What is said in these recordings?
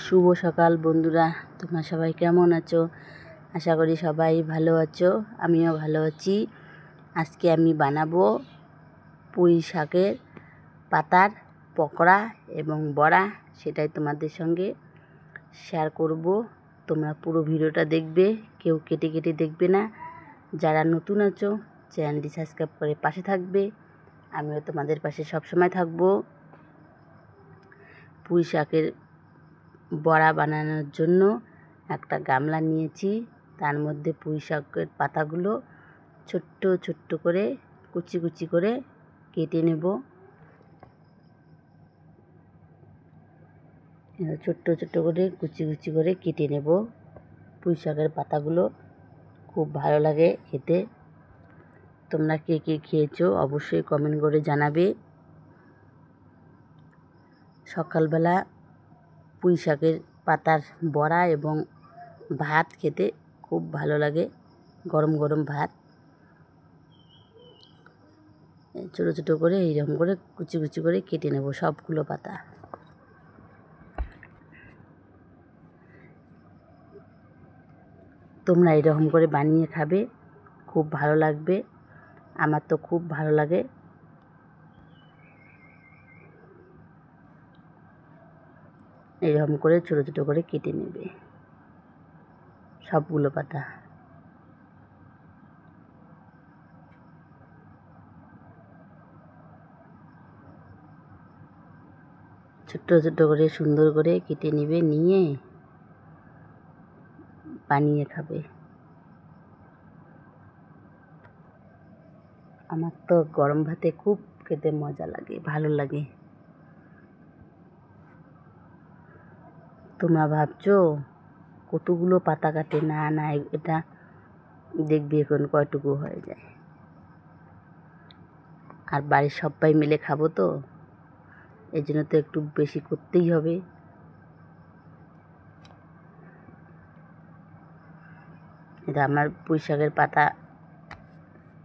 শুভ সকাল বন্ধুরা, তোমরা সবাই কেমন আছো? আশা করি সবাই ভালো আছো, আমিও ভালো আছি। আজকে আমি বানাবো পুঁই শাকের পাতার পকোড়া এবং বড়া, সেটাই তোমাদের সঙ্গে শেয়ার করব। তোমরা পুরো ভিডিওটা দেখবে, কেউ কেটে কেটে দেখবে না। যারা নতুন আছো চ্যানেলটি সাবস্ক্রাইব করে পাশে থাকবে, আমিও তোমাদের পাশে সবসময় থাকবো। পুঁই শাকের বড়া বানানোর জন্য একটা গামলা নিয়েছি, তার মধ্যে পুঁই শাকের পাতাগুলো ছোট্ট ছোট্ট করে কুচি কুচি করে কেটে নেব। ছোট্ট ছোট্ট করে কুচি কুচি করে কেটে নেব। পুঁই শাকের পাতাগুলো খুব ভালো লাগে খেতে। তোমরা কে কে খেয়েছো অবশ্যই কমেন্ট করে জানাবে। সকালবেলা পুঁই শাকের পাতার বড়া এবং ভাত খেতে খুব ভালো লাগে, গরম গরম ভাত। ছোটো ছোটো করে এইরকম করে কুচি কুচি করে কেটে নেব সবগুলো পাতা। তোমরা এরকম করে বানিয়ে খাবে, খুব ভালো লাগবে। আমার তো খুব ভালো লাগে। এরকম করে ছোটো ছোটো করে কেটে নেবে সবগুলো পাতা। ছোট্ট ছোট্ট করে সুন্দর করে কেটে নেবে, নিয়ে বানিয়ে খাবে। আমার তো গরম ভাতে খুব খেতে মজা লাগে, ভালো লাগে। তোমরা ভাবছো কতগুলো পাতা কাটে, না না, এটা দেখবি এখন কয়টুকু হয়ে যায়। আর বাড়ির সবাই মিলে খাবো তো, এই জন্য তো একটু বেশি করতেই হবে। এটা আমার পুঁই শাকের পাতা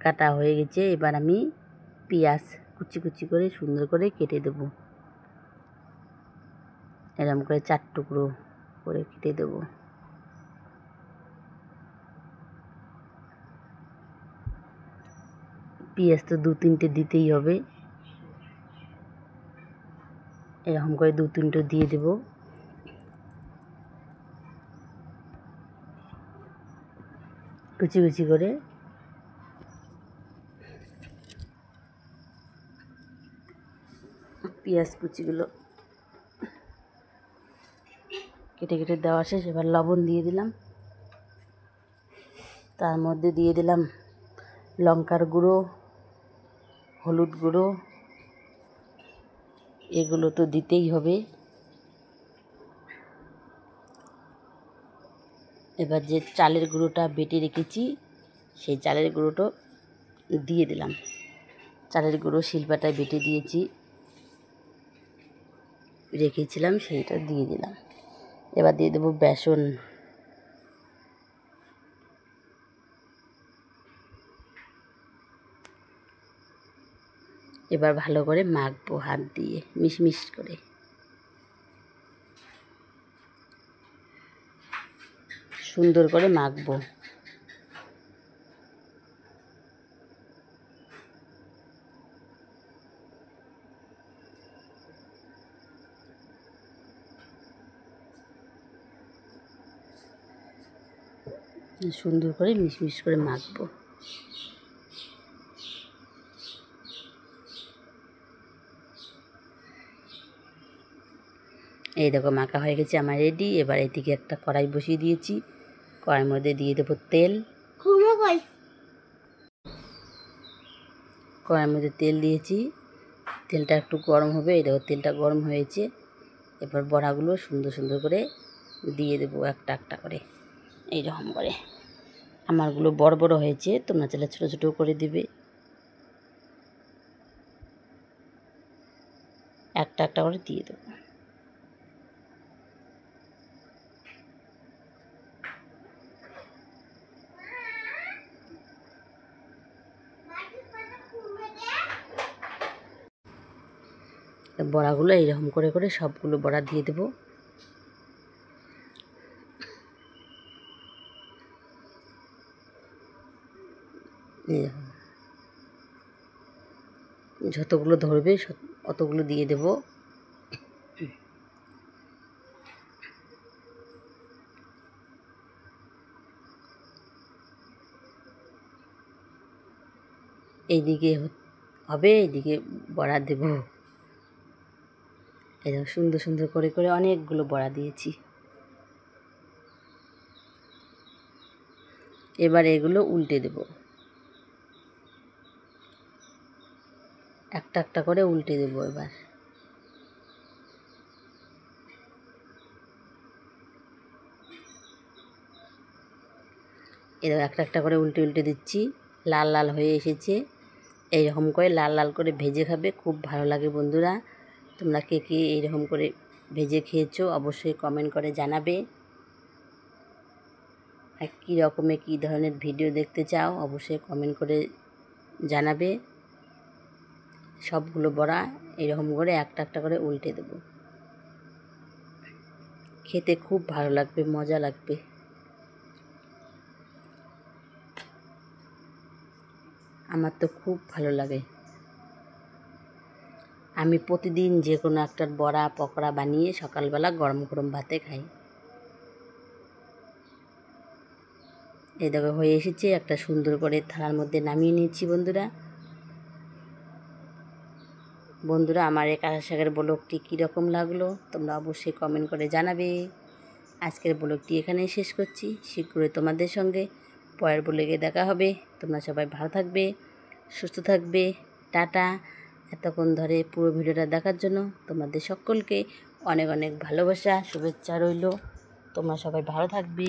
কাটা হয়ে গেছে। এবার আমি পেঁয়াজ কুচি কুচি করে সুন্দর করে কেটে দেব। এরকম করে 4 টুকরো করে কেটে দেব। পেঁয়াজ তো 2-3টে দিতেই হবে, এরকম করে 2-3টে দিয়ে দেব। কুচি কুচি করে পেঁয়াজ কুচিগুলো কেটে কেটে দেওয়া শেষ। এবার লবণ দিয়ে দিলাম, তার মধ্যে দিয়ে দিলাম লঙ্কার গুঁড়ো, হলুদ গুঁড়ো, এগুলো তো দিতেই হবে। এবার যে চালের গুঁড়োটা বেটে রেখেছি সেই চালের গুঁড়োটা দিয়ে দিলাম। চালের গুঁড়ো শিলপাটায় বেটে দিয়েছি, রেখেছিলাম, সেইটা দিয়ে দিলাম। এবার দিয়ে দেবো বেসন। এবার ভালো করে মাখবো হাত দিয়ে, মিশমিশ করে। সুন্দর করে মাখবো। সুন্দর করে মিশমিশ করে মাখবো। এই দেখো মাখা হয়ে গেছে আমার রেডি। এবার এদিকে একটা কড়াই বসিয়ে দিয়েছি, কড়াইয়ের মধ্যে দিয়ে দেবো তেল। কড়াইয়ের মধ্যে তেল দিয়েছি, তেলটা একটু গরম হবে। এই দেখো তেলটা গরম হয়েছে। এবার বড়াগুলো সুন্দর সুন্দর করে দিয়ে দেবো একটা একটা করে, এইরকম করে। আমারগুলো বড় বড় হয়েছে, তোমরা চাইলে ছোটো ছোটো করে দেবে। একটা একটা করে দিয়ে দেবো। বড়াগুলো এইরকম করে করে সবগুলো বড়া দিয়ে দেবো। এই দেখো, যতগুলো ধরবে অতগুলো দিয়ে দেব। এইদিকে হবে, এইদিকে বড়া দেব। এই দেখো সুন্দর সুন্দর করে করে অনেকগুলো বড়া দিয়েছি। এবার এগুলো উল্টে দেব, একটা একটা করে উল্টে দেব। এবার এবার একটা একটা করে উল্টে উল্টে দিচ্ছি। লাল লাল হয়ে এসেছে। এইরকম করে লাল লাল করে ভেজে খাবে, খুব ভালো লাগে বন্ধুরা। তোমরা কে কে এইরকম করে ভেজে খেয়েছো অবশ্যই কমেন্ট করে জানাবে। আর কী রকমের কী ধরনের ভিডিও দেখতে চাও অবশ্যই কমেন্ট করে জানাবে। সবগুলো বড়া এরকম করে একটা একটা করে উল্টে দেব। খেতে খুব ভালো লাগবে, মজা লাগবে। আমার তো খুব ভালো লাগে। আমি প্রতিদিন যে কোনো একটা বড়া পকোড়া বানিয়ে সকালবেলা গরম গরম ভাতে খাই। এই দেখো হয়ে এসেছে, একটা সুন্দর করে থালার মধ্যে নামিয়ে নিচ্ছি বন্ধুরা। বন্ধুরা আমার এই কাঁচা শাকের ব্লগটি কীরকম লাগলো তোমরা অবশ্যই কমেন্ট করে জানাবে। আজকের ব্লগটি এখানেই শেষ করছি। শীঘ্রই তোমাদের সঙ্গে পরের ব্লগে দেখা হবে। তোমরা সবাই ভালো থাকবে, সুস্থ থাকবে। টাটা। এতক্ষণ ধরে পুরো ভিডিওটা দেখার জন্য তোমাদের সকলকে অনেক অনেক ভালোবাসা, শুভেচ্ছা রইল। তোমরা সবাই ভালো থাকবে।